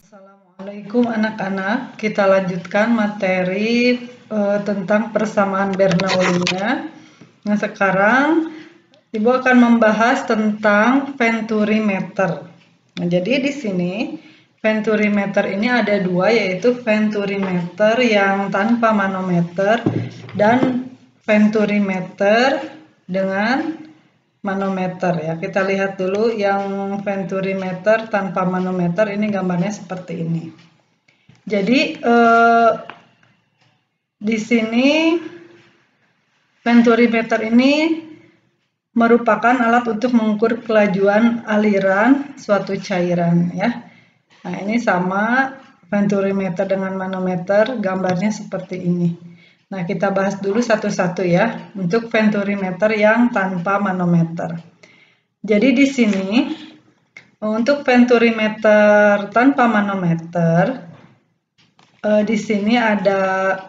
Assalamualaikum anak-anak, kita lanjutkan materi tentang persamaan Bernoullinya. Nah sekarang Ibu akan membahas tentang venturimeter. Nah jadi di sini venturimeter ini ada dua, yaitu venturimeter yang tanpa manometer dan venturimeter dengan manometer ya. Kita lihat dulu yang venturimeter tanpa manometer, ini gambarnya seperti ini. Jadi di sini venturimeter ini merupakan alat untuk mengukur kelajuan aliran suatu cairan ya. Nah, ini sama venturimeter dengan manometer, gambarnya seperti ini. Nah, kita bahas dulu satu-satu ya, untuk venturimeter yang tanpa manometer. Jadi di sini, untuk venturimeter tanpa manometer, di sini ada,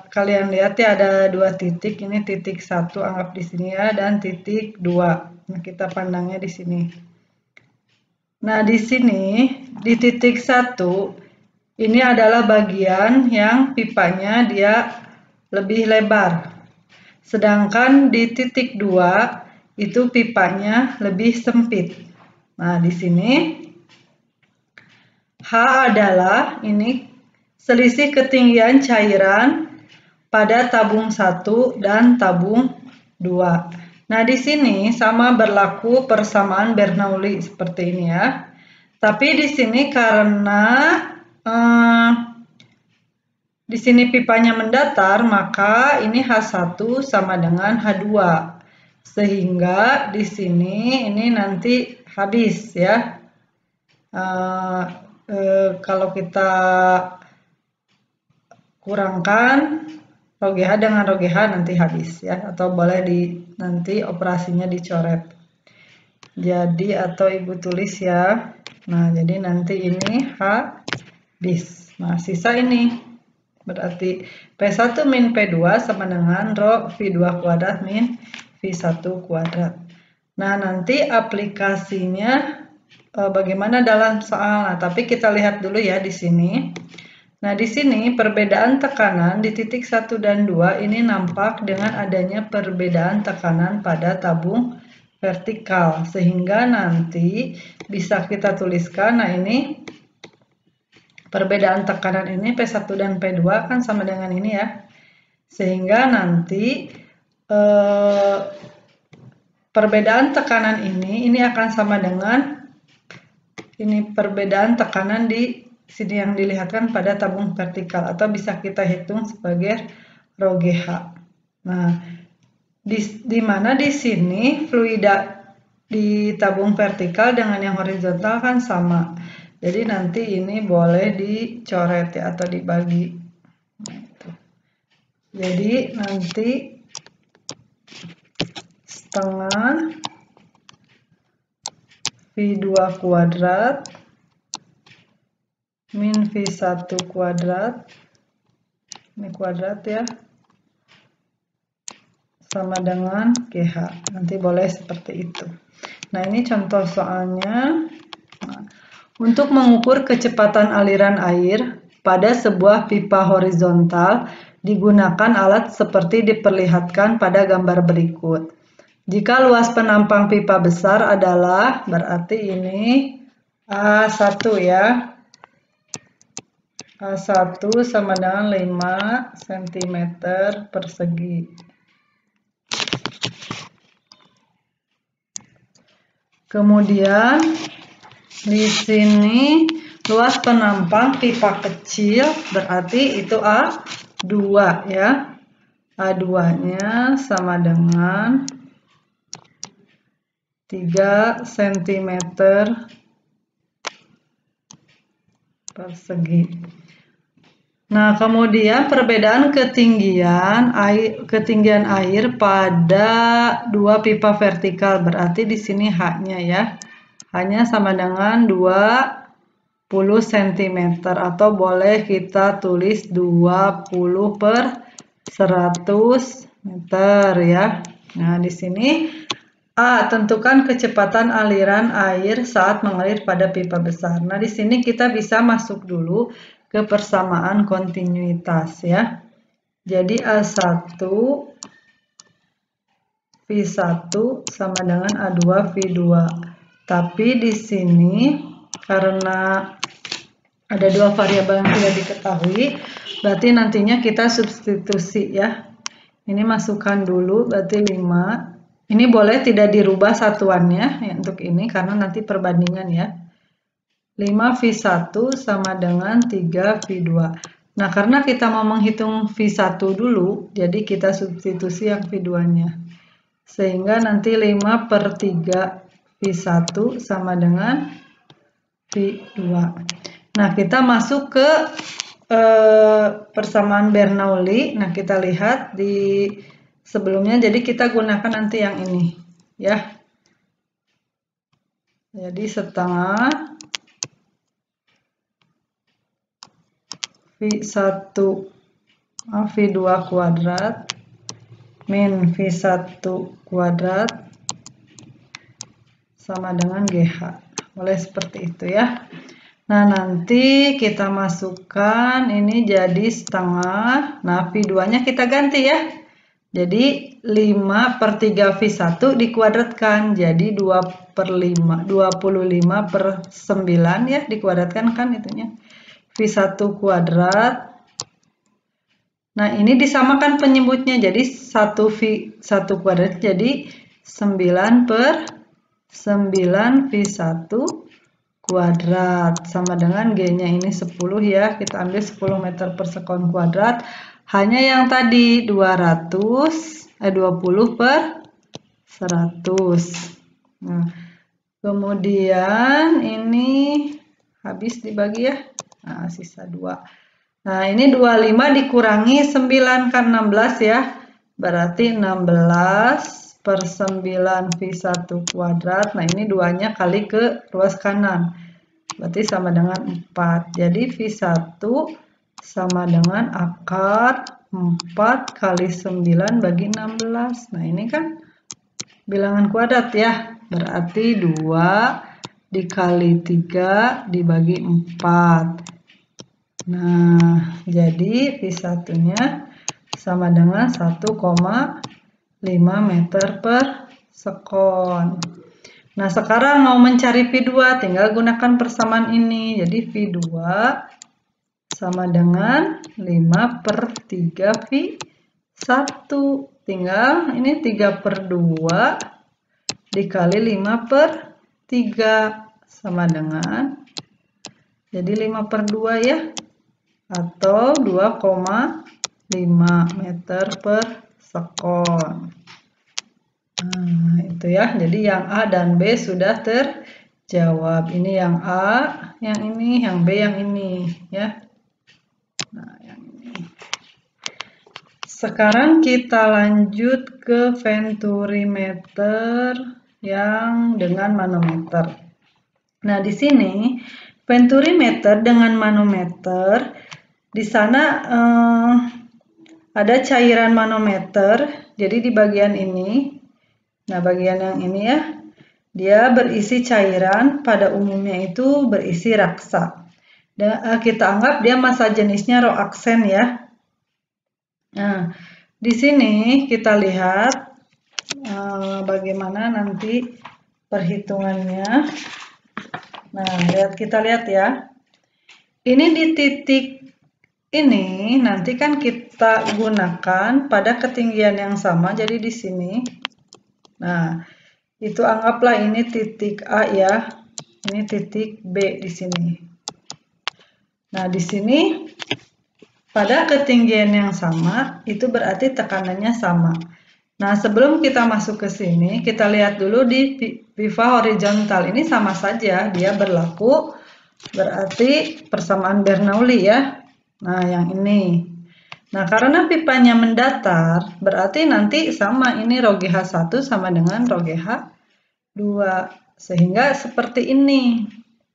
kalian lihat ya, ada dua titik, ini titik 1, anggap di sini ya, dan titik 2. Nah, kita pandangnya di sini. Nah, di sini, di titik 1, ini adalah bagian yang pipanya dia lebih lebar. Sedangkan di titik 2 itu pipanya lebih sempit. Nah, di sini H adalah ini selisih ketinggian cairan pada tabung 1 dan tabung 2. Nah, di sini sama berlaku persamaan Bernoulli seperti ini ya. Tapi di sini karena di sini pipanya mendatar, maka ini H1 sama dengan H2. Sehingga di sini ini nanti habis ya. Kalau kita kurangkan rho GH dengan rho GH nanti habis ya. Atau boleh nanti operasinya dicoret. Jadi atau Ibu tulis ya. Nah, jadi nanti ini habis. Nah, sisa ini. Berarti P1 min P2 sama dengan rho V2 kuadrat min V1 kuadrat. Nah, nanti aplikasinya bagaimana dalam soal. Nah, tapi kita lihat dulu ya di sini. Nah, di sini perbedaan tekanan di titik 1 dan 2 ini nampak dengan adanya perbedaan tekanan pada tabung vertikal. Sehingga nanti bisa kita tuliskan, nah ini perbedaan tekanan ini P1 dan P2 kan sama dengan ini ya. Sehingga nanti perbedaan tekanan ini akan sama dengan ini perbedaan tekanan di sini yang dilihatkan pada tabung vertikal, atau bisa kita hitung sebagai rho GH. Nah, di mana di sini fluida di tabung vertikal dengan yang horizontal kan sama. Jadi nanti ini boleh dicoret ya, atau dibagi. Nah, itu. Jadi nanti setengah V2 kuadrat min V1 kuadrat, ini kuadrat ya, sama dengan GH. Nanti boleh seperti itu. Nah, ini contoh soalnya. Nah, untuk mengukur kecepatan aliran air pada sebuah pipa horizontal digunakan alat seperti diperlihatkan pada gambar berikut. Jika luas penampang pipa besar adalah, berarti ini A1 ya. A1 sama dengan 5 cm persegi. Kemudian di sini luas penampang pipa kecil, berarti itu A2 ya. A2-nya sama dengan 3 cm persegi. Nah, kemudian perbedaan ketinggian air pada dua pipa vertikal, berarti di sini H-nya ya. H-nya sama dengan 20 cm, atau boleh kita tulis 20 per 100 meter ya. Nah, di sini A. Tentukan kecepatan aliran air saat mengalir pada pipa besar. Nah, di sini kita bisa masuk dulu ke persamaan kontinuitas ya. Jadi A1 V1 sama dengan A2 V2. Tapi di sini karena ada dua variabel yang tidak diketahui, berarti nantinya kita substitusi ya. Ini masukkan dulu berarti 5. Ini boleh tidak dirubah satuannya ya, untuk ini karena nanti perbandingan ya. 5V1 sama dengan 3V2. Nah, karena kita mau menghitung V1 dulu, jadi kita substitusi yang V2-nya. Sehingga nanti 5/3V1 sama dengan V2. Nah, kita masuk ke persamaan Bernoulli. Nah, kita lihat di sebelumnya, jadi kita gunakan nanti yang ini ya. Jadi setengah V1 V2 kuadrat min V1 kuadrat sama dengan GH. Boleh seperti itu ya. Nah, nanti kita masukkan ini jadi setengah. Nah, V2-nya kita ganti ya. Jadi 5/3V1 dikuadratkan. Jadi 2/5, 25/9 ya, dikuadratkan kan itunya. V1 kuadrat. Nah, ini disamakan penyebutnya. Jadi 1V1 kuadrat jadi 9/9V1 kuadrat sama dengan G-nya ini 10 ya. Kita ambil 10 meter per sekon kuadrat. Hanya yang tadi 20/100. Nah, kemudian ini habis dibagi ya. Nah, sisa 2. Nah, ini 25 dikurangi 9 kan 16 ya. Berarti 16/9V1 kuadrat. Nah, ini 2-nya kali ke ruas kanan. Berarti sama dengan 4. Jadi V1 sama dengan akar 4 kali 9 bagi 16. Nah, ini kan bilangan kuadrat ya. Berarti 2 dikali 3 dibagi 4. Nah, jadi V1-nya sama dengan 1,5 meter per sekon. Nah, sekarang mau mencari V2, tinggal gunakan persamaan ini. Jadi V2 sama dengan 5/3V1. Tinggal ini 3/2 dikali 5/3 sama dengan, jadi 5/2 ya, atau 2,5 meter per sekon. Nah, itu ya. Jadi yang A dan B sudah terjawab. Ini yang A, yang ini, yang B, yang ini ya. Nah, yang ini. Sekarang kita lanjut ke venturimeter yang dengan manometer. Nah, di sini venturimeter dengan manometer, di sana ada cairan manometer. Jadi di bagian ini, nah bagian yang ini ya, dia berisi cairan, pada umumnya itu berisi raksa. Dan kita anggap dia massa jenisnya roaksen ya. Nah, di sini kita lihat bagaimana nanti perhitungannya. Nah, kita lihat ya. Ini di titik ini nanti kan kita gunakan pada ketinggian yang sama, jadi di sini. Nah, itu anggaplah ini titik A ya. Ini titik B di sini. Nah, di sini pada ketinggian yang sama, itu berarti tekanannya sama. Nah, sebelum kita masuk ke sini, kita lihat dulu di pipa horizontal. Ini sama saja, dia berlaku, berarti persamaan Bernoulli ya. Nah, yang ini. Nah, karena pipanya mendatar, berarti nanti sama, ini rho GH1 sama dengan rho GH2. Sehingga seperti ini.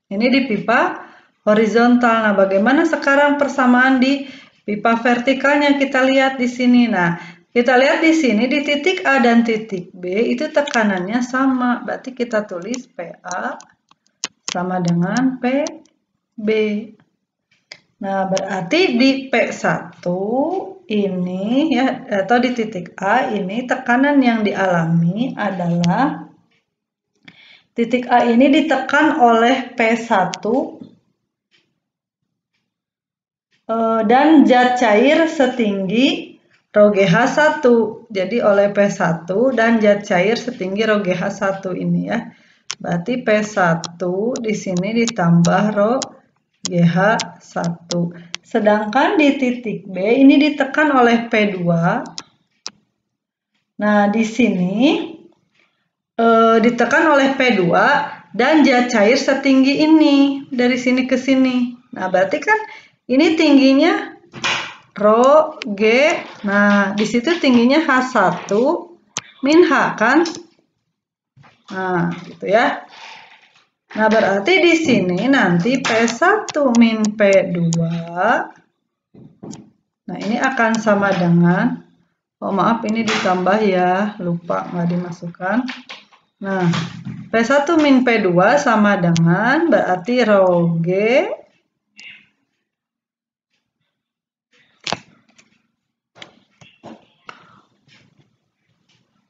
Ini di pipa horizontal. Nah, bagaimana sekarang persamaan di pipa vertikalnya, kita lihat di sini. Nah, Kita lihat di sini di titik A dan titik B itu tekanannya sama. Berarti kita tulis PA sama dengan PB. Nah, berarti di P1 ini ya atau di titik A ini tekanan yang dialami adalah titik A ini ditekan oleh P1 dan zat cair setinggi rho GH1. Jadi oleh P1 dan zat cair setinggi rho GH1 ini ya. Berarti P1 di sini ditambah rho GH1. Sedangkan di titik B ini ditekan oleh P2. Nah, di sini ditekan oleh P2 dan zat cair setinggi ini dari sini ke sini. Nah, berarti kan ini tingginya rho G. Nah, di situ tingginya H1 min H kan? Nah, gitu ya. Nah, berarti di sini nanti P1 min P2. Nah, ini akan sama dengan, oh maaf ini ditambah ya, lupa nggak dimasukkan. Nah, P1 min P2 sama dengan berarti rho G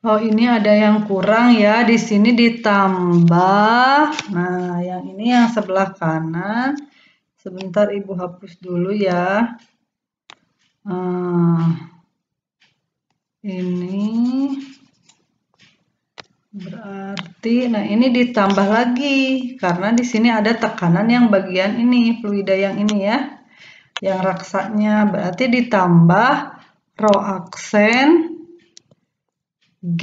oh, ini ada yang kurang ya. Di sini ditambah. Nah, yang ini yang sebelah kanan. Sebentar Ibu hapus dulu ya. Ini berarti, nah ini ditambah lagi. Karena di sini ada tekanan yang bagian ini, fluida yang ini ya. Yang raksanya. Berarti ditambah rho aksen G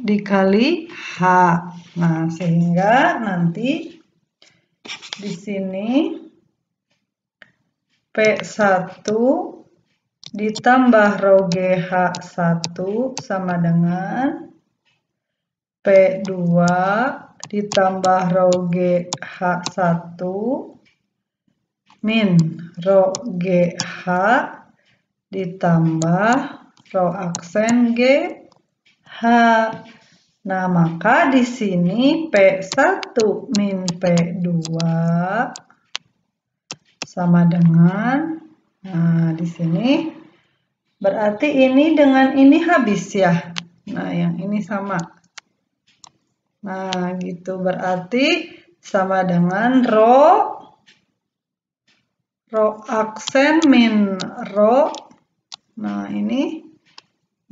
dikali H. Nah, sehingga nanti di sini P1 ditambah rho GH1 sama dengan P2 ditambah rho GH1 min rho GH ditambah rho aksen G H. Nah, maka di sini P1 min P2 sama dengan, nah di sini berarti ini dengan ini habis ya. Nah, yang ini sama. Nah, gitu berarti sama dengan rho aksen min rho. Nah, ini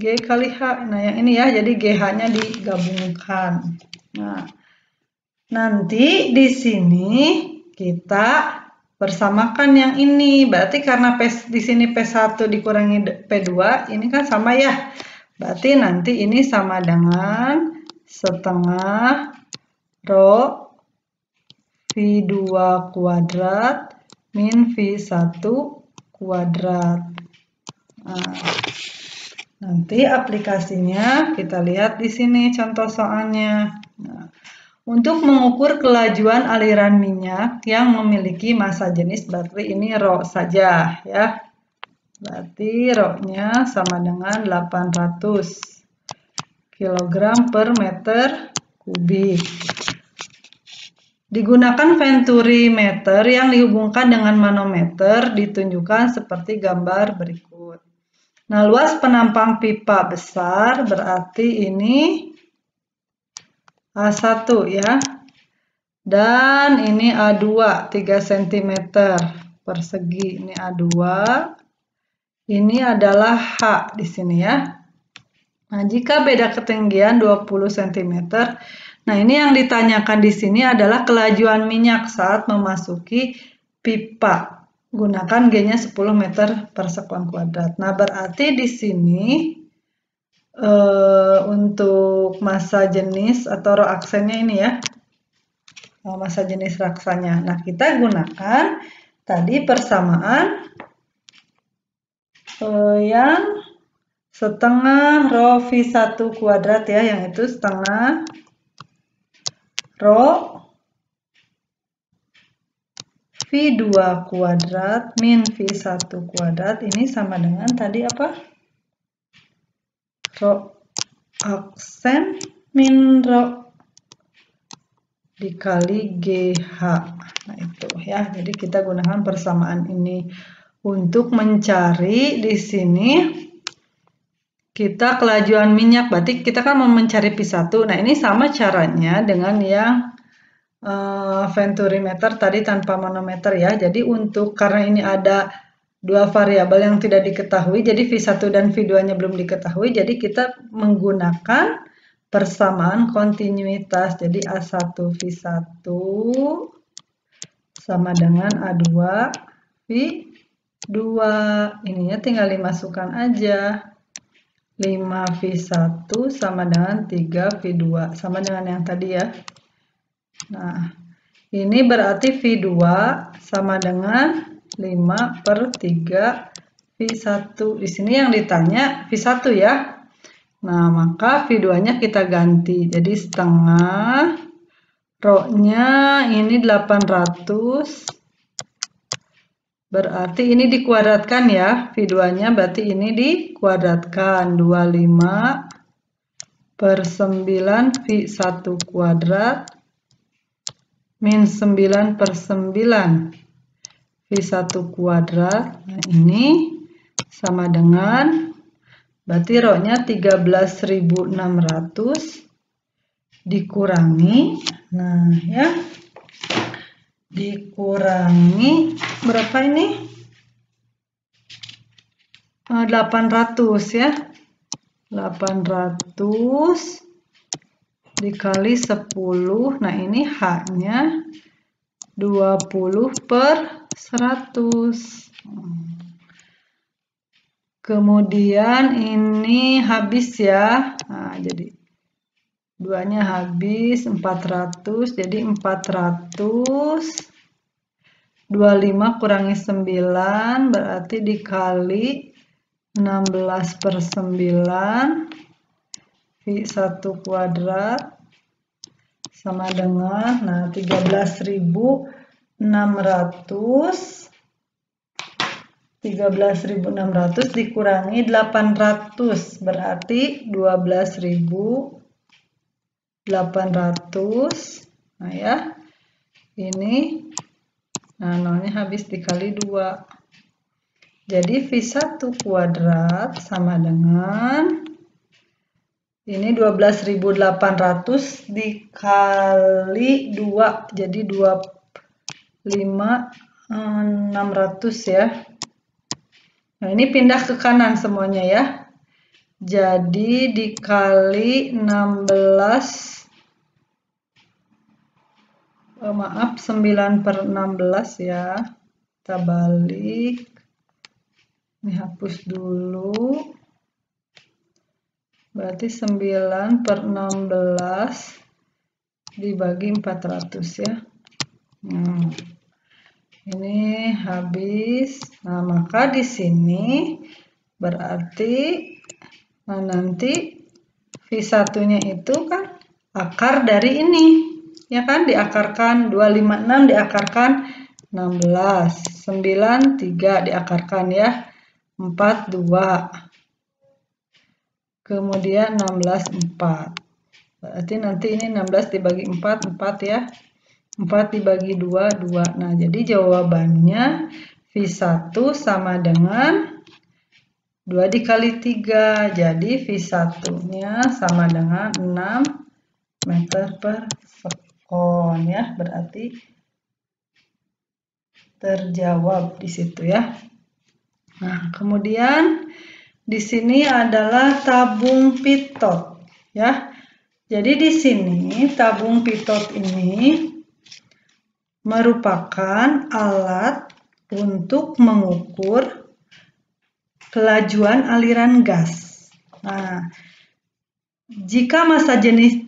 G kali H. Nah, yang ini ya, jadi GH-nya digabungkan. Nah, nanti di sini kita bersamakan yang ini. Berarti karena di sini P1 dikurangi P2, ini kan sama ya. Berarti nanti ini sama dengan setengah rho V2 kuadrat min V1 kuadrat. Nah, nanti aplikasinya kita lihat di sini contoh soalnya. Nah, untuk mengukur kelajuan aliran minyak yang memiliki massa jenis baterai ini rho saja ya. Berarti rho-nya sama dengan 800 kg per meter kubik. Digunakan venturi meter yang dihubungkan dengan manometer ditunjukkan seperti gambar berikut. Nah, luas penampang pipa besar berarti ini A1 ya. Dan ini A2 3 cm persegi. Ini A2. Ini adalah H di sini ya. Nah, jika beda ketinggian 20 cm. Nah, ini yang ditanyakan di sini adalah kelajuan minyak saat memasuki pipa. Gunakan G-nya 10 meter per sekon kuadrat. Nah, berarti di sini untuk massa jenis atau rho aksennya ini ya. Massa jenis raksanya. Nah, kita gunakan tadi persamaan yang setengah rho V1 kuadrat ya, yang itu setengah rho V2 kuadrat min V1 kuadrat ini sama dengan tadi apa? Rho aksen min rho dikali GH. Nah itu ya, jadi kita gunakan persamaan ini untuk mencari di sini kita kelajuan minyak. Berarti kita kan mau mencari P1. Nah ini sama caranya dengan yang venturimeter tadi tanpa manometer ya. Jadi karena ini ada dua variabel yang tidak diketahui, jadi V1 dan V2-nya belum diketahui, jadi kita menggunakan persamaan kontinuitas. Jadi A1 V1 sama dengan A2 V2. Ininya tinggal dimasukkan aja. 5V1 sama dengan 3V2. Sama dengan yang tadi ya. Nah, ini berarti V2 sama dengan 5/3 V1. Di sini yang ditanya V1 ya. Nah, maka V2-nya kita ganti. Jadi setengah. Rho-nya ini 800. Berarti ini dikuadratkan ya. V2-nya berarti ini dikuadratkan. 25/9 V1 kuadrat min 9/9 V1 kuadrat. Nah, ini sama dengan berarti rho-nya 13.600 dikurangi. Nah, ya. Dikurangi berapa ini? 800 ya. 800 dikali 10. Nah, ini H-nya 20/100. Kemudian ini habis ya. Nah, jadi 2-nya habis 400. Jadi 400 25 kurangi 9 berarti dikali 16/9 V1 kuadrat sama dengan 13.600 dikurangi 800 berarti 12.800. Nah ya, ini nolnya habis dikali 2. Jadi V1 kuadrat sama dengan ini 12.800 dikali 2. Jadi 25.600 ya. Nah, ini pindah ke kanan semuanya ya. Jadi dikali 9/16 ya. Kita balik. Ini hapus dulu. Berarti 9/16 dibagi 400 ya. Ini habis. Nah, maka di sini berarti nanti V1-nya itu kan akar dari ini. Ya kan, diakarkan 256 diakarkan 16, 9 3 diakarkan ya 4 2. Kemudian 16 4. Berarti nanti ini 16 dibagi 4 4 ya. 4 dibagi 2 2. Nah, jadi jawabannya V1 sama dengan 2 dikali 3. Jadi V1-nya sama dengan 6 meter per sekon ya. Berarti terjawab di situ ya. Nah, kemudian di sini adalah tabung pitot ya. Jadi di sini tabung pitot ini merupakan alat untuk mengukur kelajuan aliran gas. Nah, jika massa jenis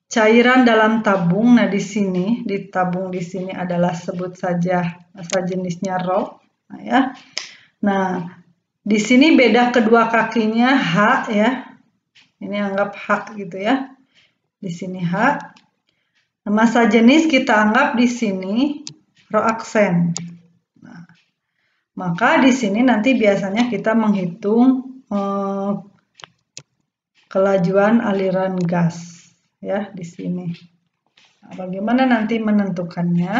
cairan dalam tabung, nah di sini di tabung di sini adalah sebut saja massa jenisnya rho. Nah, ya. Nah, di sini beda kedua kakinya H ya. Ini anggap H gitu ya. Di sini H. Massa jenis kita anggap di sini rho aksen. Nah, maka di sini nanti biasanya kita menghitung kelajuan aliran gas ya di sini. Nah, bagaimana nanti menentukannya?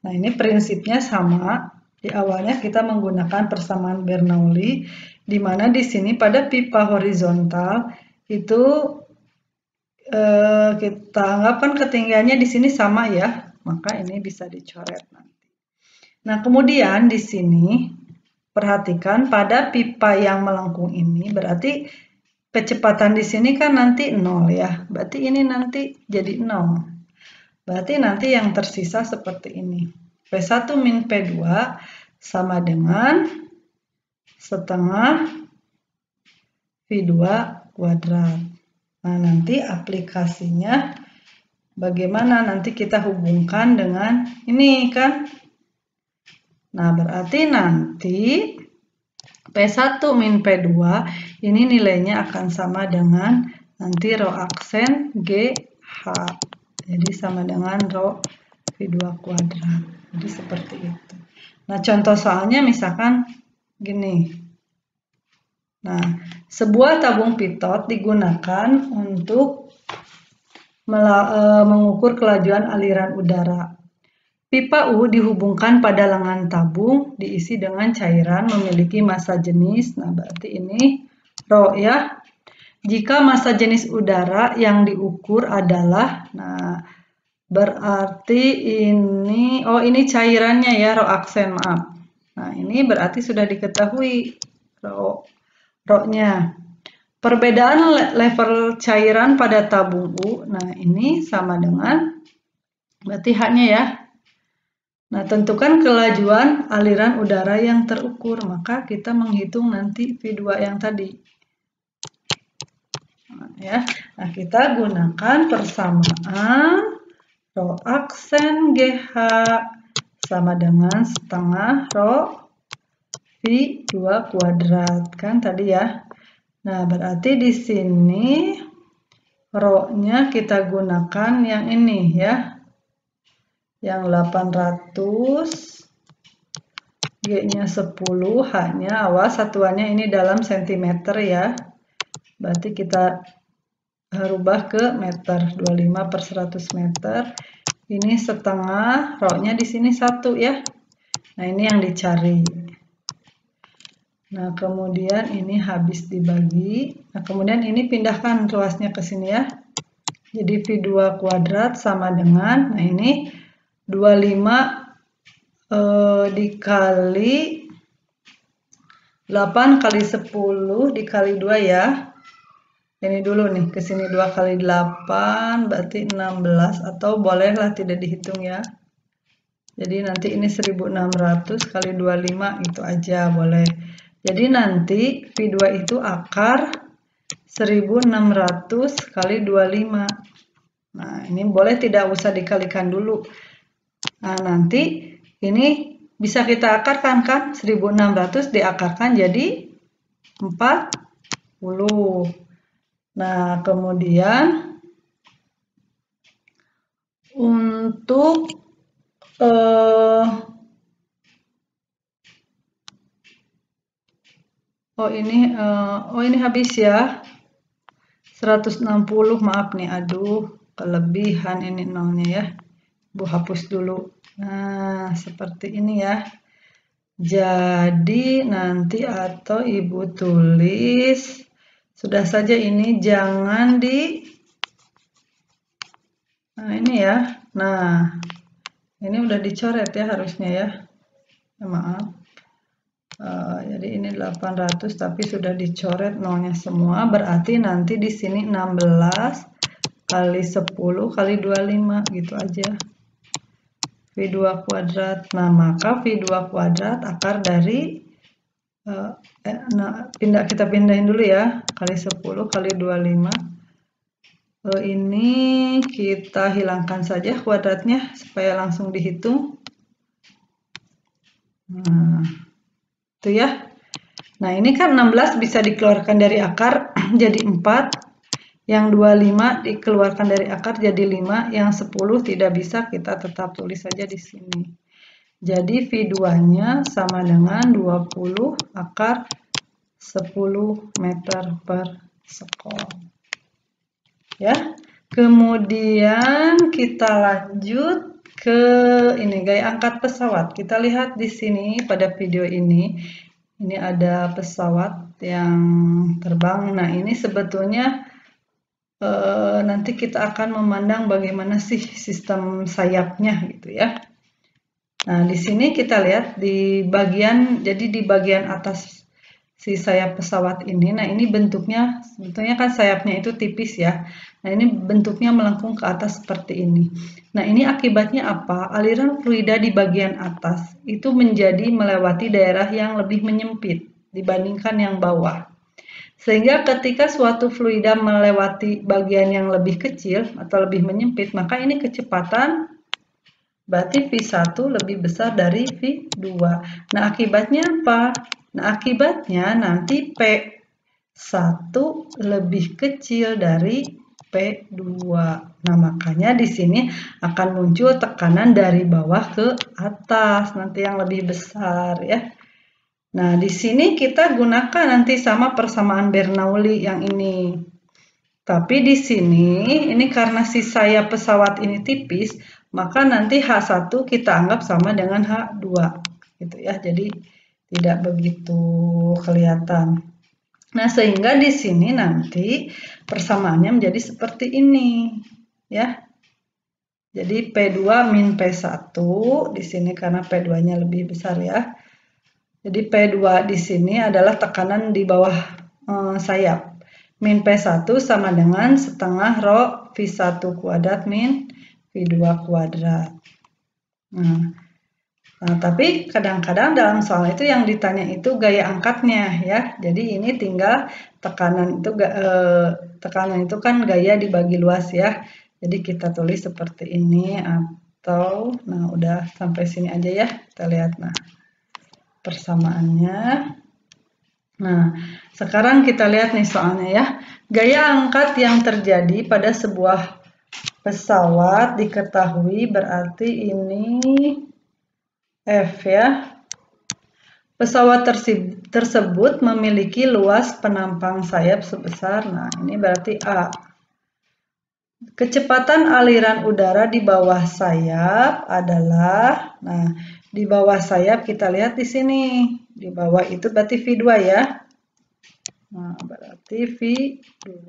Nah, ini prinsipnya sama. Di awalnya kita menggunakan persamaan Bernoulli, di mana di sini pada pipa horizontal itu kita anggapkan ketinggiannya di sini sama ya, maka ini bisa dicoret nanti. Nah, kemudian di sini perhatikan pada pipa yang melengkung ini berarti kecepatan di sini kan nanti 0 ya, berarti ini nanti jadi 0. Berarti nanti yang tersisa seperti ini. P1 min P2 sama dengan setengah V2 kuadrat. Nah, nanti aplikasinya bagaimana nanti kita hubungkan dengan ini kan. Nah, berarti nanti P1 min P2 ini nilainya akan sama dengan nanti rho aksen GH. Jadi sama dengan rho V2 kuadrat. Jadi seperti itu. Nah, contoh soalnya misalkan gini. Nah, sebuah tabung pitot digunakan untuk mengukur kelajuan aliran udara. Pipa U dihubungkan pada lengan tabung diisi dengan cairan memiliki massa jenis. Nah, berarti ini rho ya. Jika massa jenis udara yang diukur adalah, nah berarti ini, oh ini cairannya ya, rho aksen, maaf. Nah, ini berarti sudah diketahui rho-nya. Perbedaan level cairan pada tabung U, nah ini sama dengan, berarti H-nya ya. Nah, tentukan kelajuan aliran udara yang terukur, maka kita menghitung nanti V2 yang tadi. Nah, ya. Nah, kita gunakan persamaan rho aksen GH sama dengan setengah rho V2 kuadrat kan tadi ya. Nah, berarti di sini rho-nya kita gunakan yang ini ya. Yang 800, G-nya 10, H-nya awas satuannya ini dalam cm ya. Berarti kita rubah ke meter, 25 per 100 meter. Ini setengah, rho-nya di sini 1 ya. Nah, ini yang dicari. Nah, kemudian ini habis dibagi. Nah, kemudian ini pindahkan ruasnya ke sini ya. Jadi V2 kuadrat sama dengan, nah ini 25 dikali 8 kali 10 dikali 2 ya. Ini dulu nih, ke sini 2 kali 8 berarti 16, atau bolehlah tidak dihitung ya. Jadi nanti ini 1600 kali 25 itu aja boleh. Jadi nanti V2 itu akar 1600 kali 25. Nah, ini boleh tidak usah dikalikan dulu. Nah, nanti ini bisa kita akarkan kan, 1600 diakarkan jadi 40. Nah, kemudian untuk ini habis ya. 160, maaf nih, aduh, kelebihan ini nolnya ya. Bu hapus dulu. Nah, seperti ini ya. Jadi nanti atau Ibu tulis, sudah saja ini jangan di, nah ini ya. Nah, ini udah dicoret ya harusnya ya. Maaf. Jadi ini 800 tapi sudah dicoret nolnya semua, berarti nanti di sini 16 kali 10 kali 25 gitu aja. V2 kuadrat. Nah, maka V2 kuadrat akar dari kita pindahin dulu ya, kali 10 kali 25. Ini kita hilangkan saja kuadratnya supaya langsung dihitung. Nah, itu ya. Nah, ini kan 16 bisa dikeluarkan dari akar jadi 4. Yang 25 dikeluarkan dari akar jadi 5, yang 10 tidak bisa, kita tetap tulis saja di sini. Jadi V2-nya sama dengan 20 akar 10 meter per sekon. ya. Kemudian kita lanjut ke ini gaya angkat pesawat. Kita lihat di sini pada video ini ada pesawat yang terbang. Nah, ini sebetulnya nanti kita akan memandang bagaimana sih sistem sayapnya gitu ya. Nah, di sini kita lihat di bagian atas si sayap pesawat ini. Nah, ini bentuknya sebetulnya kan sayapnya itu tipis ya. Nah, ini bentuknya melengkung ke atas seperti ini. Nah, ini akibatnya apa? Aliran fluida di bagian atas itu menjadi melewati daerah yang lebih menyempit dibandingkan yang bawah. Sehingga ketika suatu fluida melewati bagian yang lebih kecil atau lebih menyempit, maka ini kecepatan berarti V1 lebih besar dari V2. Nah, akibatnya apa? Nah, akibatnya nanti P1 lebih kecil dari P2. Nah, makanya di sini akan muncul tekanan dari bawah ke atas, nanti yang lebih besar ya. Nah, di sini kita gunakan nanti sama persamaan Bernoulli yang ini. Tapi di sini, ini karena si sayap pesawat ini tipis, maka nanti H1 kita anggap sama dengan H2. Gitu ya, jadi tidak begitu kelihatan. Nah, sehingga di sini nanti persamaannya menjadi seperti ini. Ya. Jadi P2 min P1, di sini karena P2-nya lebih besar ya. Jadi P2 di sini adalah tekanan di bawah sayap. Min P1 sama dengan setengah rho V1 kuadrat min V2 kuadrat. Nah, tapi kadang-kadang dalam soal itu yang ditanya itu gaya angkatnya ya. Jadi ini tinggal tekanan itu kan gaya dibagi luas ya. Jadi kita tulis seperti ini atau nah udah sampai sini aja ya. Kita lihat nah persamaannya. Nah, sekarang kita lihat nih soalnya ya. Gaya angkat yang terjadi pada sebuah pesawat diketahui berarti ini F ya. Pesawat tersebut memiliki luas penampang sayap sebesar, nah ini berarti A. Kecepatan aliran udara di bawah sayap adalah, nah di bawah sayap kita lihat di sini. Di bawah itu berarti V2 ya. Nah, berarti V2.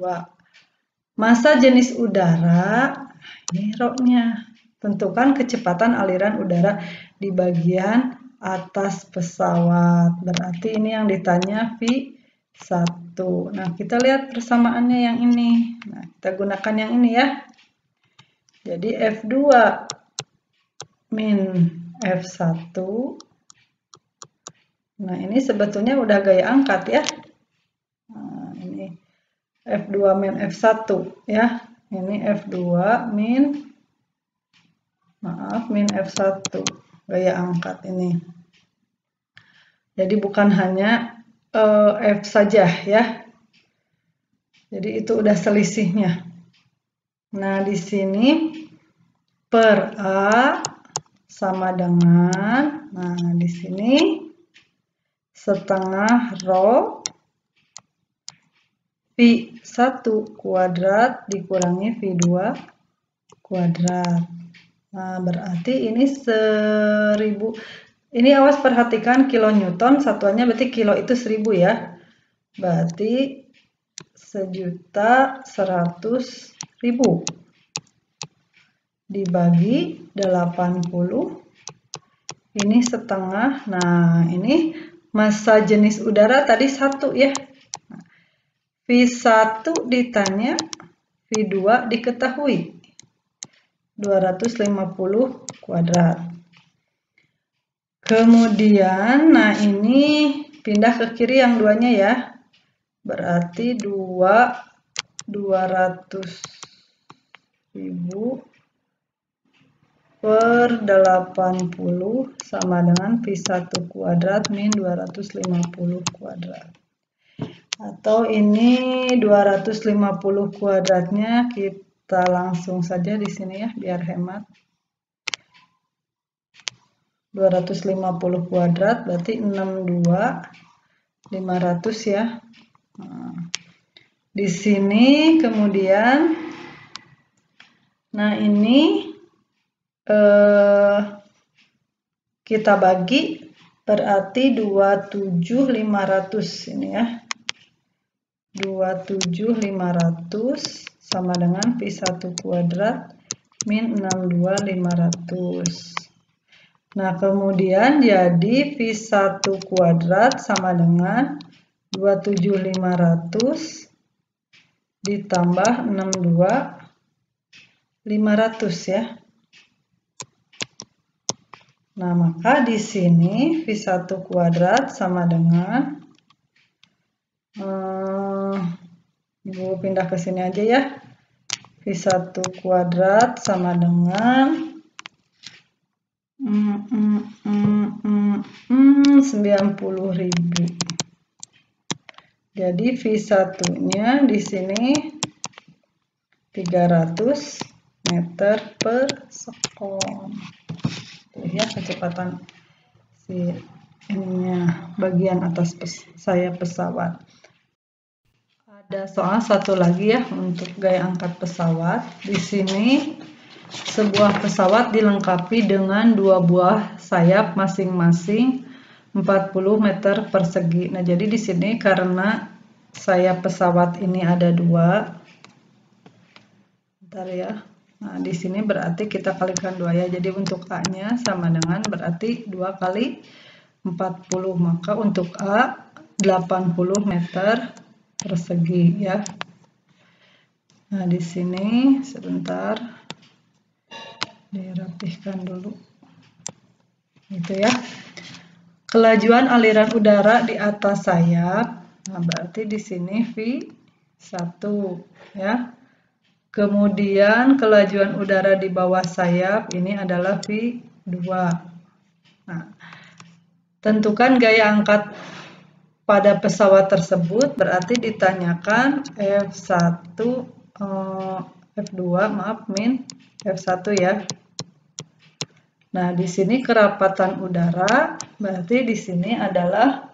Massa jenis udara, ini rho-nya. Tentukan kecepatan aliran udara di bagian atas pesawat. Berarti ini yang ditanya V1. Nah, kita lihat persamaannya yang ini. Nah, kita gunakan yang ini ya. Jadi F2 min F1. Nah, ini sebetulnya udah gaya angkat ya. Nah, ini F2 min F1 ya. Ini F2 min F1. Gaya angkat ini. Jadi bukan hanya F saja ya. Jadi itu udah selisihnya. Nah, di sini per A sama dengan, nah di sini setengah rho V1 kuadrat dikurangi V2 kuadrat. Nah, berarti ini 1000. Ini awas perhatikan kilonewton, satuannya berarti kilo itu 1000 ya. Berarti 1.100.000 dibagi 80. Ini setengah. Nah, ini massa jenis udara tadi 1 ya. V1 ditanya, V2 diketahui. 250 kuadrat. Kemudian, nah ini pindah ke kiri yang duanya ya. Berarti 200.000 per 80 sama dengan V1 kuadrat min 250 kuadrat. Atau ini 250 kuadratnya kita langsung saja di sini ya, biar hemat. 250 kuadrat berarti 62.500 ya. Nah, di sini kemudian Nah, ini kita bagi, berarti 27.500 ini ya. 27.500 sama dengan V1 kuadrat min 62.500. Nah, kemudian jadi V1 kuadrat sama dengan 27.500 ditambah 62.500 ya. Nah, maka di sini V1 kuadrat sama dengan Ibu pindah ke sini aja ya. V1 kuadrat sama dengan 90.000. Jadi V1-nya di sini 300 meter per sekon. Lihat kecepatan si ininya bagian atas sayap pesawat. Ada soal satu lagi ya untuk gaya angkat pesawat. Di sini sebuah pesawat dilengkapi dengan 2 buah sayap masing-masing 40 meter persegi. Nah, jadi di sini karena sayap pesawat ini ada 2. Bentar ya. Nah, di sini berarti kita kalikan 2 ya. Jadi untuk A-nya sama dengan berarti 2 kali 40. Maka untuk A 80 meter persegi ya. Nah, di sini sebentar dirapihkan dulu. Gitu ya. Kelajuan aliran udara di atas sayap. Nah, berarti di sini V1 ya. Kemudian kelajuan udara di bawah sayap ini adalah V2. Nah, tentukan gaya angkat pada pesawat tersebut, berarti ditanyakan F2 min F1 ya. Nah, di sini kerapatan udara, berarti di sini adalah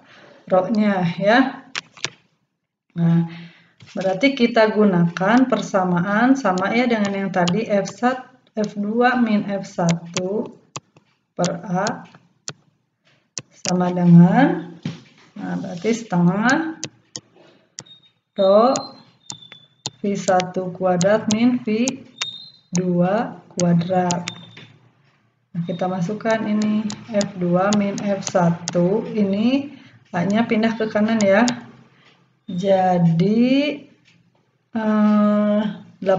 rho-nya ya. Nah, berarti kita gunakan persamaan sama ya dengan yang tadi F2 min F1 per A sama dengan, nah berarti setengah rho V1 kuadrat min V2 kuadrat. Nah, kita masukkan ini F2 min F1, ini A-nya pindah ke kanan ya. Jadi 80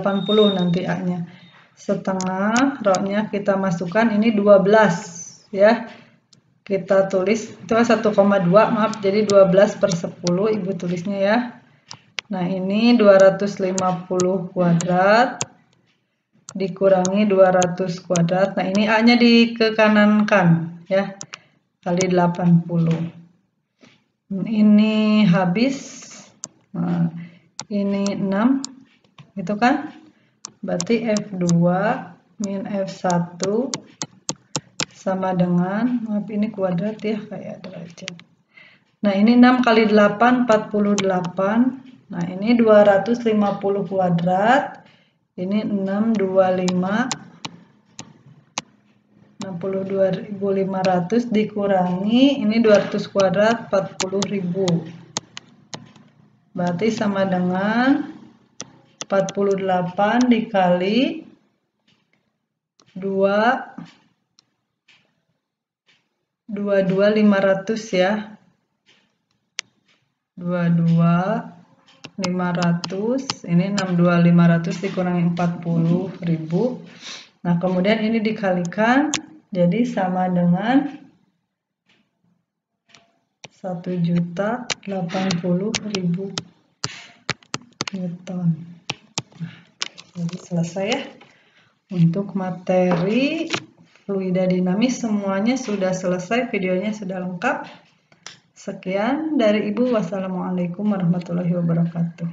nanti A-nya. Setengah rho-nya kita masukkan ini 12 ya. Kita tulis itu 1,2 maaf, jadi 12 per 10 Ibu tulisnya ya. Nah, ini 250 kuadrat dikurangi 200 kuadrat. Nah, ini A-nya dikanankan ya. Kali 80. Ini habis. Nah, ini 6 gitu kan, berarti F2 min F1 sama dengan, maaf ini kuadrat ya kayak derajat. Nah, ini 6 kali 8 48. Nah, ini 250 kuadrat, ini 62.500 dikurangi ini 200 kuadrat 40.000. Berarti sama dengan 48 dikali 22.500 ya. 22.500 ini 62.500 dikurangi 40.000. Nah, kemudian ini dikalikan jadi sama dengan 1.080.000 Newton. Nah, jadi selesai ya. Untuk materi fluida dinamis semuanya sudah selesai, videonya sudah lengkap. Sekian dari Ibu. Wassalamualaikum warahmatullahi wabarakatuh.